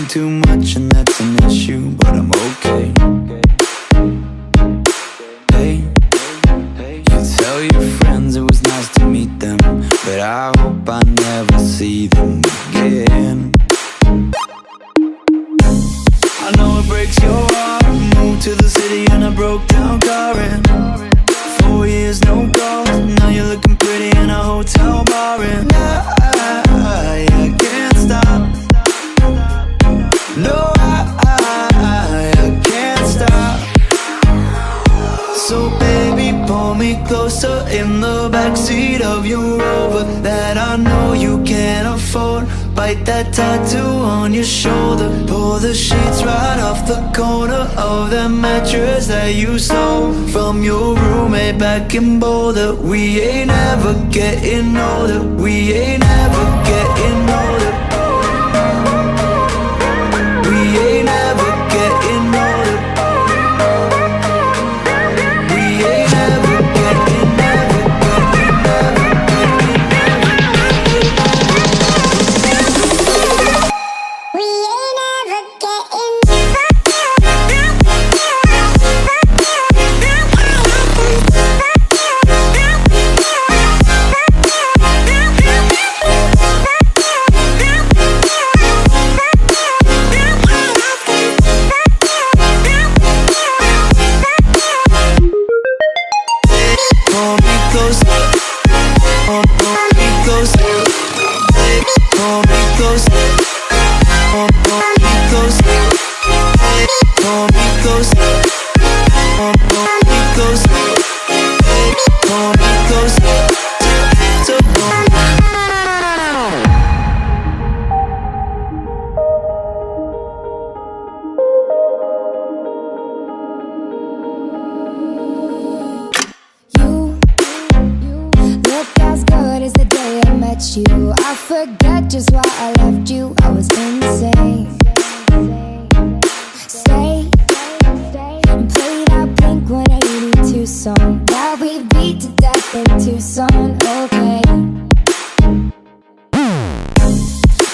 drink too much and that's an issue, but I'm okay. Hey, you tell your friends it was nice to meet them, but I hope I never see them again. I know it breaks your heart. Moved to the city in a broke down car, and 4 years no calls. Now you're looking pretty in a hotel bar, and I can't stop. No, I can't stop. So baby, pull me closer in the backseat of your Rover that I know you can't afford. Bite that tattoo on your shoulder. Pull the sheets right off the corner of that mattress that you stole from your roommate back in Boulder. We ain't ever getting older. We ain't ever getting older. We ain't ever getting older. We ain't ever getting, never getting, never getting, never getting. We ain't ever getting. Pull me close, pull me close, pull me close, pull me close, pull me close, pull me close, pull me close, so You look as good as the day I met you. I forget just why I left you. I was insane. Stay and play that Blink-182 song that we beat to death in Tucson. Okay.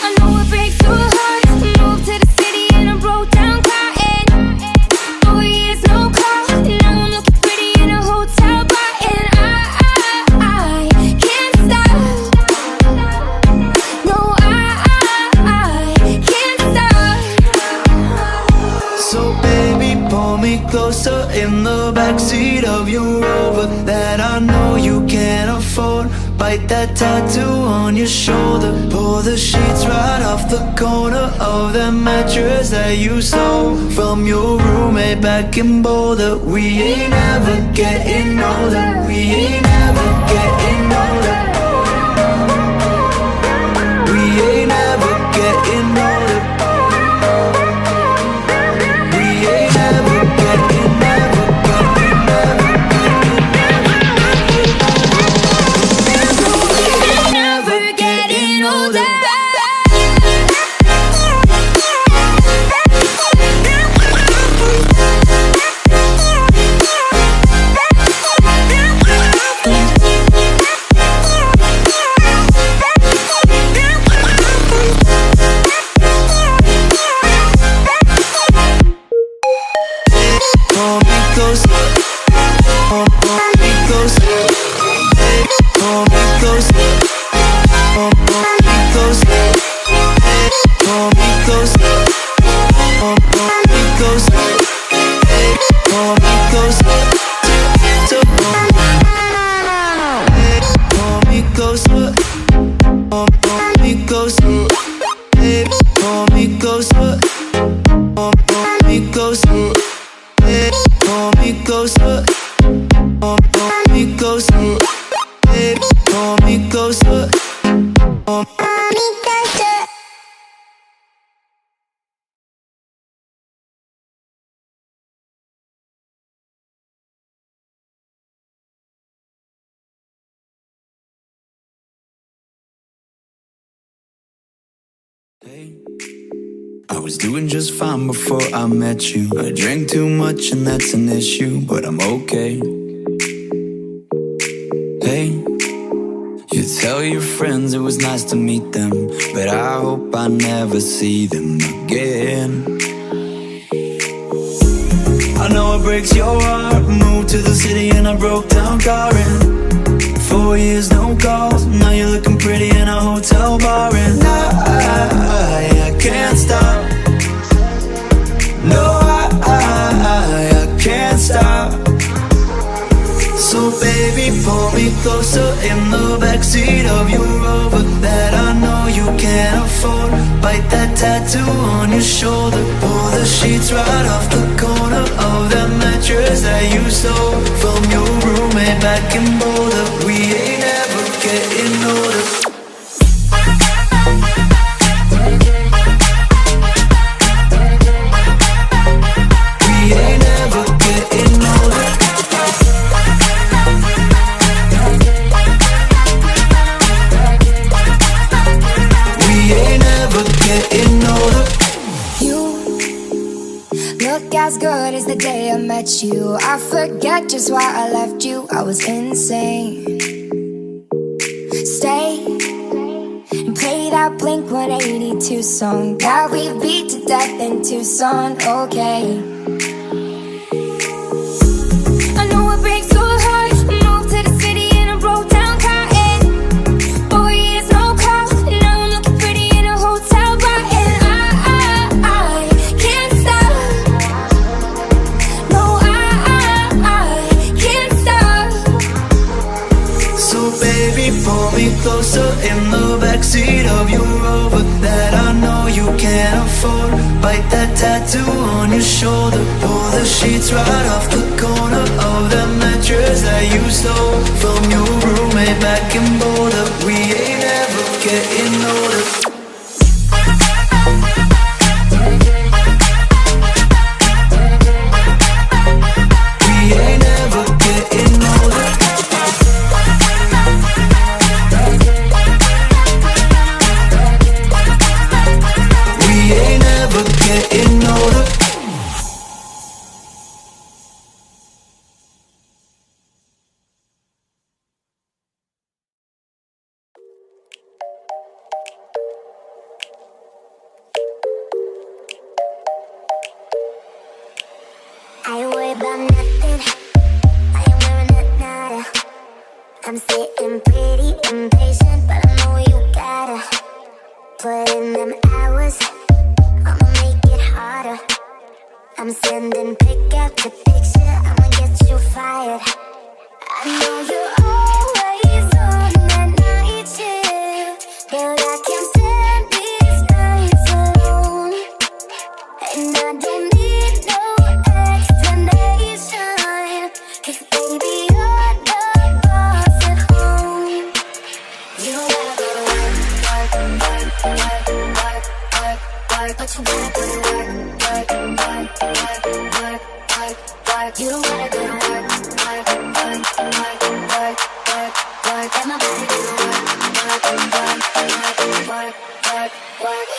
I know it breaks your heart. Moved to the city in a broke down car, and 4 years no call. Now I'm looking pretty in a hotel bar, and I can't stop. No, I can't stop. So baby, pull me closer in the backseat of your Rover that I know you can't afford. Bite that tattoo on your shoulder. Pull the sheets right off the corner of that mattress that you stole from your roommate back in Boulder. We ain't ever getting older. We ain't ever getting older. We ain't ever getting older. We ain't ever getting, never getting, never getting, Never getting older. pull me close, pull me close, pull me close, pull me close, pull me close, pull me close, pull me close, so pull me closer, pull me closer, pull me closer, pull me closer. Pull me closer, pull me closer, pull me closer, pull me closer. Hey, I was doing just fine before I met you. I drank too much and that's an issue, but I'm okay. Hey, you Tell your friends it was nice to meet them, but I hope I never see them again. I know it breaks your heart. Moved to the city in a broke down car, and 4 years no calls. Now you're looking pretty in a hotel bar, and I can't stop. No, I can't stop. So baby, pull me closer in the backseat of your Rover that I know you can't afford. Bite that tattoo on your shoulder. Pull the sheets right off the corner of that mattress that you stole from your roommate back in Boulder. We ain't ever getting older. As good as the day I met you. I forget just why I left you. I was insane. Stay and play that Blink-182 song that we beat to death in Tucson. Okay, I know it breaks your heart. Moved to the city in a broke down car, and 4 years no call. Now I'm looking pretty in a hotel bar, and I can't stop. Pull me closer in the backseat of your Rover that I know you can't afford. Bite that tattoo on your shoulder. Pull the sheets right off the corner of that mattress that you stole from your roommate back in Boulder. We ain't ever getting older. I ain't worried about nothing. I ain't wearing a nada. I'm sitting pretty impatient, but I know you gotta put in them hours. I'ma make it harder. I'm sending pick after picture. I'ma get you fired. I know you're always on that night shift, but I can't stand these nights alone. And I don't need no explanation, 'cause baby, you're the boss at home. You gotta go to work, work, work, work, work, work, work. But you gotta go to work, work, work, work, work, work, work. You don't gotta go to work, work, work, work, work, work, work. Let my body do the work, work, work, work, work, work, work.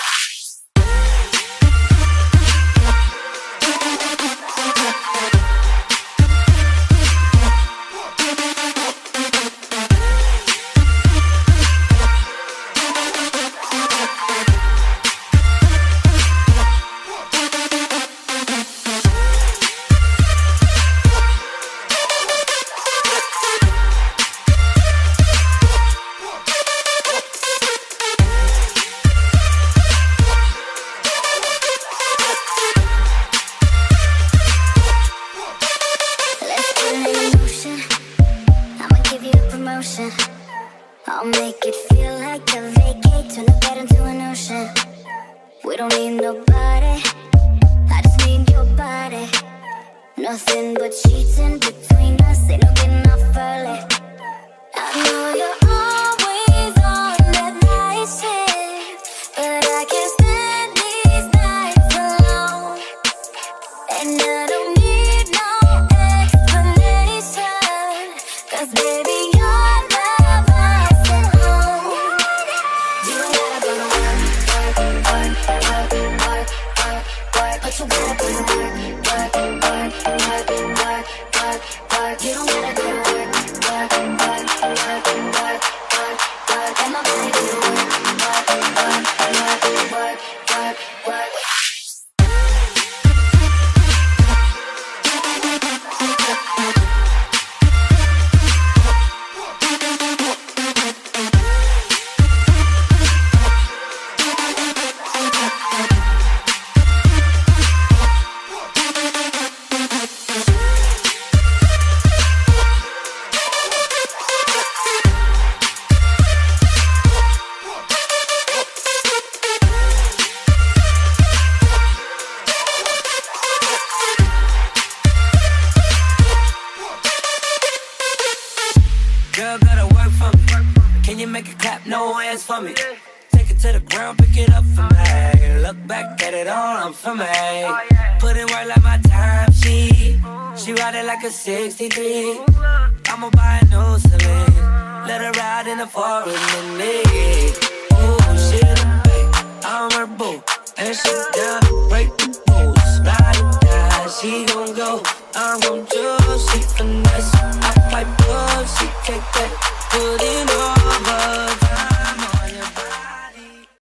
I'll make it feel like a vacate, turn the bed into an ocean. We don't need nobody, I just need your body. Nothing but sheets in between us, ain't no getting off early. I know you're always on that night shift, but I can't stand these nights alone. And I don't need no explanation, 'cause baby, you're the boss at home. You don't gotta go to work, work, work, work, work, work, work. But you gotta go to work, work, work, work, work, work, work. You don't gotta go to work, work, work, work, work, work, work. dance for me. Take it to the ground, pick it up for me. Look back at it all, I'm for me. Put in work like my time, she ride it like a 63. I'ma buy a new Celine. Let her ride in the forest with me. Oh, she the babe, I'm her boo. And she down to break the rules. Ride or die, she gon' go. I'm gon' choose, she finna